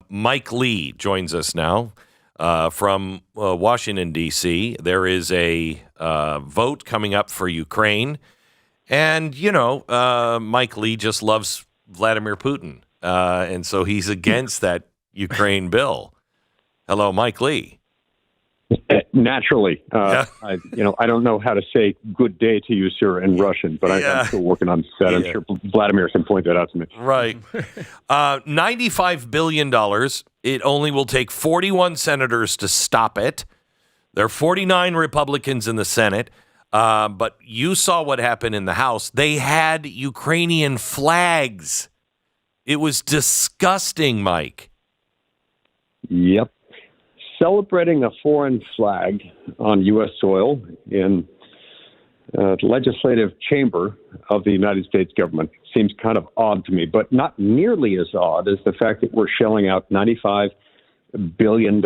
Mike Lee joins us now from Washington, D.C. There is a vote coming up for Ukraine. And, Mike Lee just loves Vladimir Putin. And so he's against that Ukraine bill. Hello, Mike Lee. Naturally. I don't know how to say good day to you, sir, in Russian, but I'm still working on that. I'm sure Vladimir can point that out to me. Right. $95 billion. It only will take 41 senators to stop it. There are 49 Republicans in the Senate. But you saw what happened in the House. They had Ukrainian flags. It was disgusting, Mike. Yep. Celebrating a foreign flag on U.S. soil in the legislative chamber of the United States government seems kind of odd to me, but not nearly as odd as the fact that we're shelling out $95 billion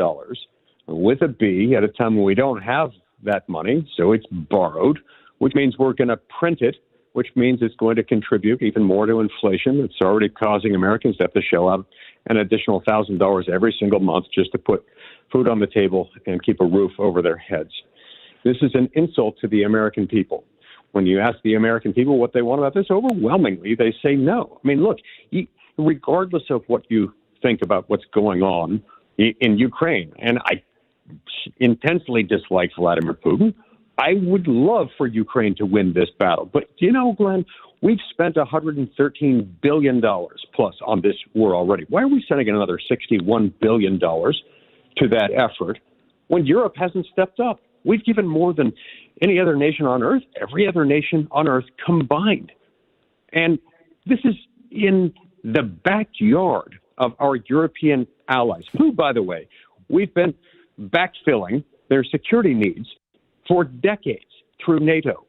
with a B at a time when we don't have that money, so it's borrowed, which means we're going to print it, which means it's going to contribute even more to inflation. It's already causing Americans to have to shell out an additional $1,000 every single month just to put food on the table and keep a roof over their heads. This is an insult to the American people. When you ask the American people what they want about this, overwhelmingly they say no. I mean, look, regardless of what you think about what's going on in Ukraine, and I intensely dislike Vladimir Putin, I would love for Ukraine to win this battle. But, Glenn, we've spent $113 billion plus on this war already. Why are we sending another $61 billion to that effort when Europe hasn't stepped up? We've given more than any other nation on earth, every other nation on earth combined. And this is in the backyard of our European allies, who, by the way, we've been backfilling their security needs for decades through NATO.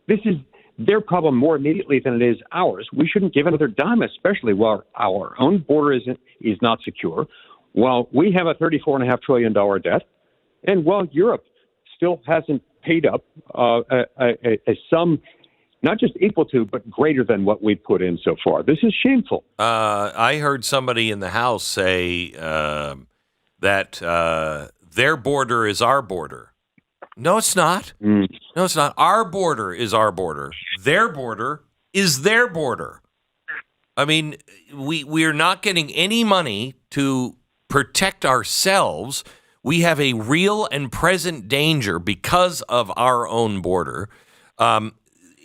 This is their problem more immediately than it is ours. We shouldn't give another dime, especially while our own border is not secure, while we have a $34.5 trillion debt, and while Europe still hasn't paid up a sum not just equal to, but greater than what we've put in so far. This is shameful. I heard somebody in the House say that their border is our border. No, it's not. No, it's not. Our border is our border. Their border is their border. I mean, we're not getting any money to protect ourselves. We have a real and present danger because of our own border.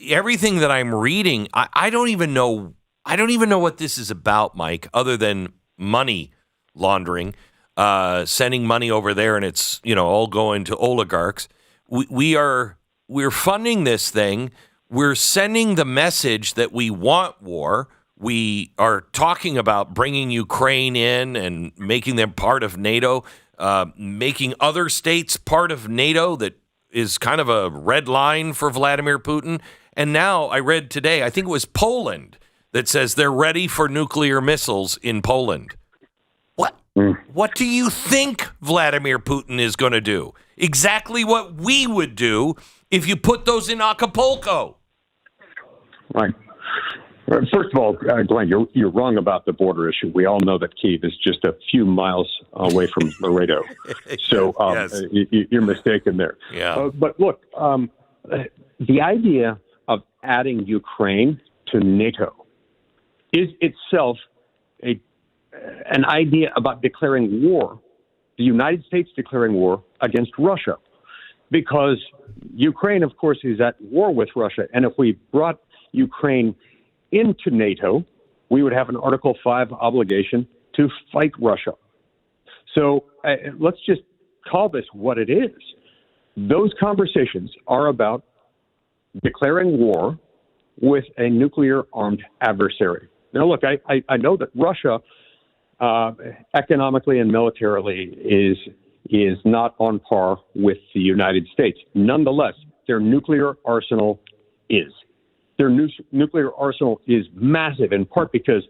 Everything that I'm reading, I don't even know. I don't even know what this is about, Mike, other than money laundering, sending money over there, and it's all going to oligarchs. We're funding this thing. We're sending the message that we want war. We are talking about bringing Ukraine in and making them part of NATO, making other states part of NATO. That is kind of a red line for Vladimir Putin. And now I read today, I think it was Poland, that says they're ready for nuclear missiles in Poland. What do you think Vladimir Putin is going to do? Exactly what we would do if you put those in Acapulco. Right. First of all, Glenn, you're wrong about the border issue. We all know that Kyiv is just a few miles away from Laredo. So Yes. You're mistaken there. Yeah. But look, the idea of adding Ukraine to NATO is itself an idea about declaring war, the United States declaring war against Russia, because Ukraine, of course, is at war with Russia. And if we brought Ukraine into NATO, we would have an Article 5 obligation to fight Russia. So let's just call this what it is. Those conversations are about declaring war with a nuclear-armed adversary. Now, look, I know that Russia, economically and militarily, is not on par with the United States. Nonetheless, their nuclear arsenal is. Their nuclear arsenal is massive, in part because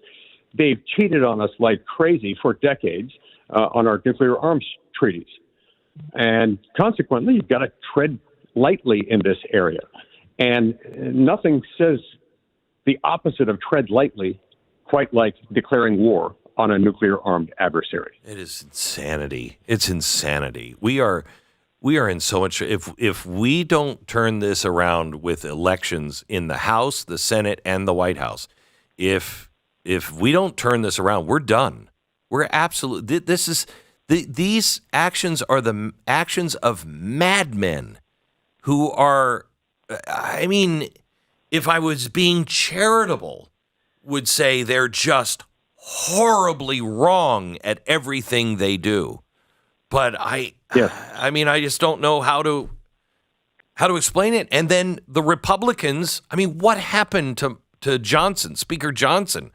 they've cheated on us like crazy for decades on our nuclear arms treaties. And consequently, you've got to tread lightly in this area. And nothing says the opposite of tread lightly quite like declaring war on a nuclear-armed adversary. It is insanity. It's insanity. We are in so much. If we don't turn this around with elections in the House, the Senate, and the White House, if we don't turn this around, we're done. We're absolutely. These actions are the actions of madmen who are. I mean, if I was being charitable, would say they're just horribly wrong at everything they do. But I mean, I just don't know how to explain it. And then the Republicans, I mean, what happened to Johnson, Speaker Johnson?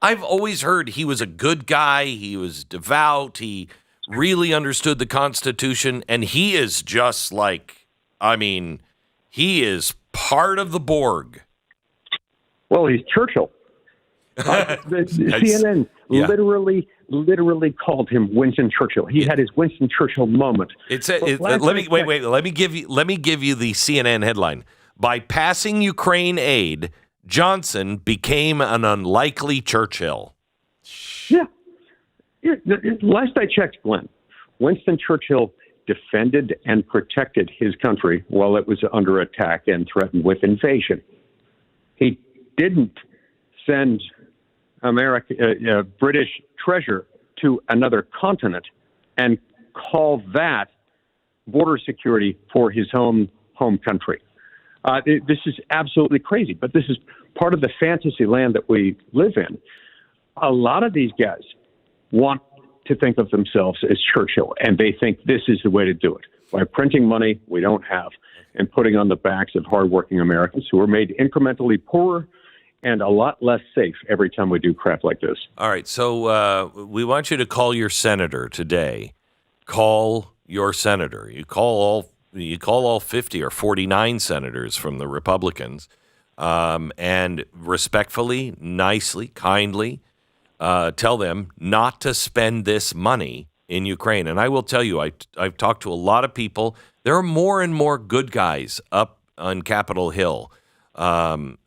I've always heard he was a good guy. He was devout. He really understood the Constitution. And he is just like, I mean, he is part of the Borg. Well, he's Churchill. CNN literally called him Winston Churchill. He had his Winston Churchill moment. Let me give you the CNN headline. By passing Ukraine aid, Johnson became an unlikely Churchill. Yeah. Last I checked, Glenn, Winston Churchill defended and protected his country while it was under attack and threatened with invasion. He didn't send British treasure to another continent and call that border security for his home country. This is absolutely crazy, but this is part of the fantasy land that we live in. A lot of these guys want to think of themselves as Churchill, and they think this is the way to do it, by printing money we don't have and putting on the backs of hardworking Americans who are made incrementally poorer and a lot less safe every time we do crap like this. All right, so we want you to call your senator today. Call your senator. You call all 50 or 49 senators from the Republicans, and respectfully, nicely, kindly tell them not to spend this money in Ukraine. And I will tell you, I've talked to a lot of people. There are more and more good guys up on Capitol Hill.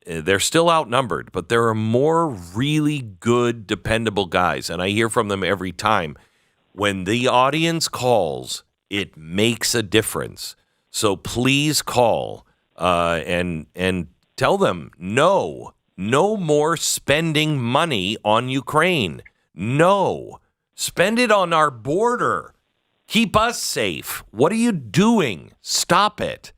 They're still outnumbered, but there are more really good, dependable guys. And I hear from them every time. When the audience calls, it makes a difference. So please call and tell them, no more spending money on Ukraine. No. Spend it on our border. Keep us safe. What are you doing? Stop it.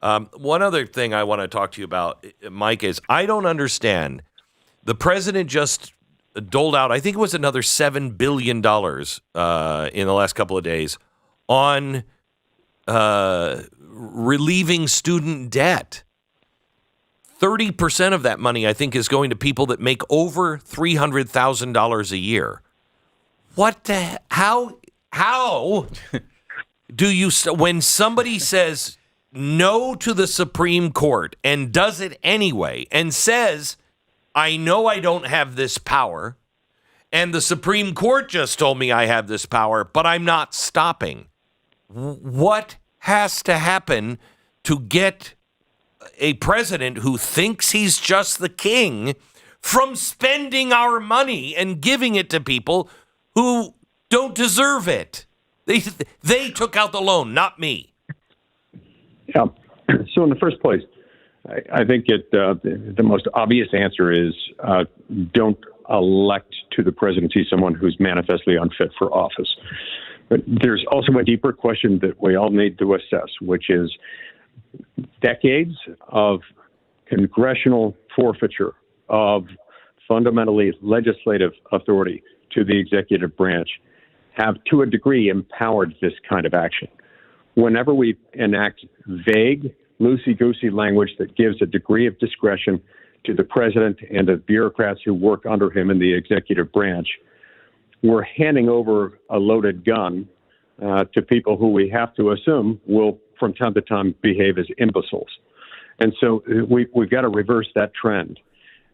One other thing I want to talk to you about, Mike, is I don't understand. The president just doled out, I think it was another $7 billion in the last couple of days on relieving student debt. 30% of that money, I think, is going to people that make over $300,000 a year. How do you, when somebody says no to the Supreme Court and does it anyway and says, I know I don't have this power, and the Supreme Court just told me I have this power, but I'm not stopping. What has to happen to get a president who thinks he's just the king from spending our money and giving it to people who don't deserve it? They took out the loan, not me. Yeah. So in the first place, I think the most obvious answer is don't elect to the presidency someone who's manifestly unfit for office. But there's also a deeper question that we all need to assess, which is decades of congressional forfeiture of fundamentally legislative authority to the executive branch have, to a degree, empowered this kind of action. Whenever we enact vague, loosey-goosey language that gives a degree of discretion to the president and the bureaucrats who work under him in the executive branch, we're handing over a loaded gun to people who we have to assume will, from time to time, behave as imbeciles. And so we've got to reverse that trend.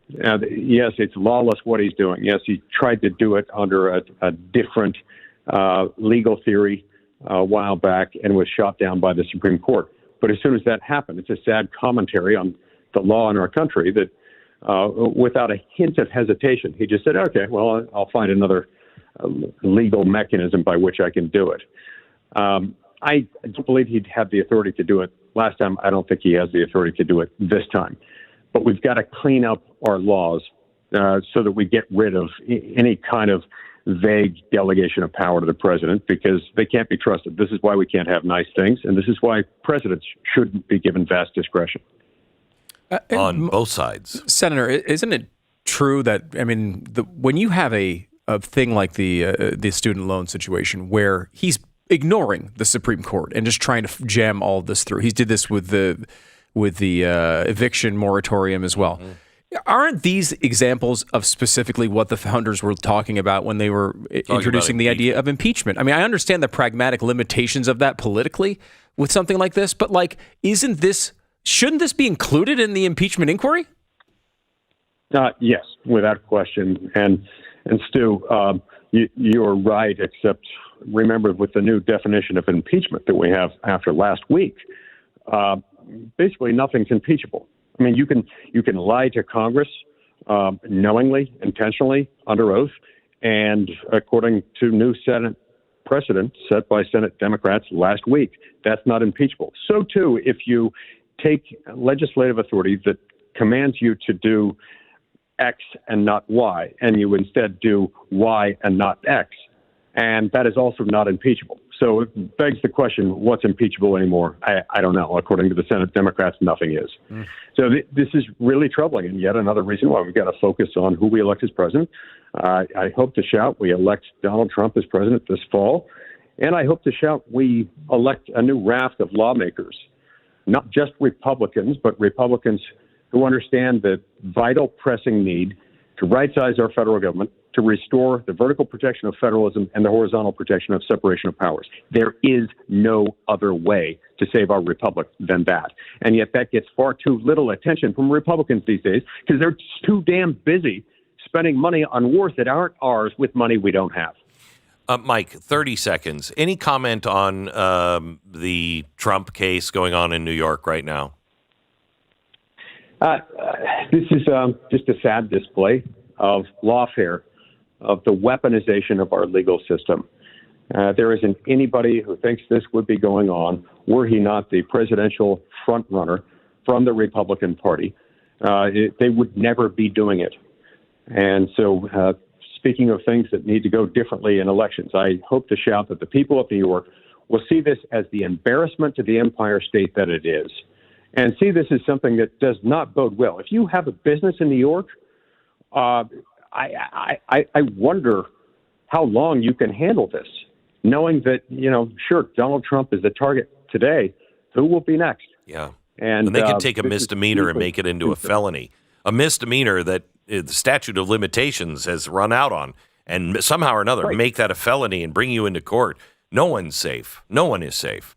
Yes, it's lawless what he's doing. Yes, he tried to do it under a different legal theory a while back and was shot down by the Supreme Court. But as soon as that happened, it's a sad commentary on the law in our country that without a hint of hesitation, he just said, okay, well, I'll find another legal mechanism by which I can do it. I don't believe he'd have the authority to do it last time. I don't think he has the authority to do it this time. But we've got to clean up our laws so that we get rid of any kind of vague delegation of power to the president, because they can't be trusted. This is why we can't have nice things, and this is why presidents shouldn't be given vast discretion. On both sides. Senator, isn't it true that, I mean, when you have a thing like the student loan situation where he's ignoring the Supreme Court and just trying to jam all of this through, he did this with the eviction moratorium as well. Mm-hmm. Aren't these examples of specifically what the founders were talking about when they were introducing the idea of impeachment? I mean, I understand the pragmatic limitations of that politically with something like this, but shouldn't this be included in the impeachment inquiry? Yes, without question. And Stu, you're right, except remember, with the new definition of impeachment that we have after last week, basically nothing's impeachable. I mean, you can lie to Congress knowingly, intentionally, under oath, and according to new Senate precedent set by Senate Democrats last week, that's not impeachable. So, too, if you take legislative authority that commands you to do X and not Y, and you instead do Y and not X, and that is also not impeachable. So it begs the question, what's impeachable anymore? I don't know. According to the Senate Democrats, nothing is. So this is really troubling, and yet another reason why we've got to focus on who we elect as president. I hope to shout we elect Donald Trump as president this fall, and I hope to shout we elect a new raft of lawmakers, not just Republicans, but Republicans who understand the vital pressing need to right-size our federal government, to restore the vertical protection of federalism and the horizontal protection of separation of powers. There is no other way to save our republic than that. And yet that gets far too little attention from Republicans these days because they're too damn busy spending money on wars that aren't ours with money we don't have. Mike, 30 seconds. Any comment on the Trump case going on in New York right now? This is just a sad display of lawfare, of the weaponization of our legal system. There isn't anybody who thinks this would be going on were he not the presidential frontrunner from the Republican Party. They would never be doing it. And so speaking of things that need to go differently in elections, I hope to shout that the people of New York will see this as the embarrassment to the Empire State that it is, and see this as something that does not bode well. If you have a business in New York, I wonder how long you can handle this, knowing that, sure, Donald Trump is the target today. Who will be next? Yeah. And they can take a misdemeanor and make it into a felony. A misdemeanor that the statute of limitations has run out on, and somehow or another make that a felony and bring you into court. No one's safe. No one is safe.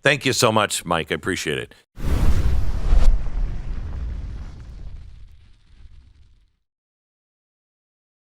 Thank you so much, Mike. I appreciate it.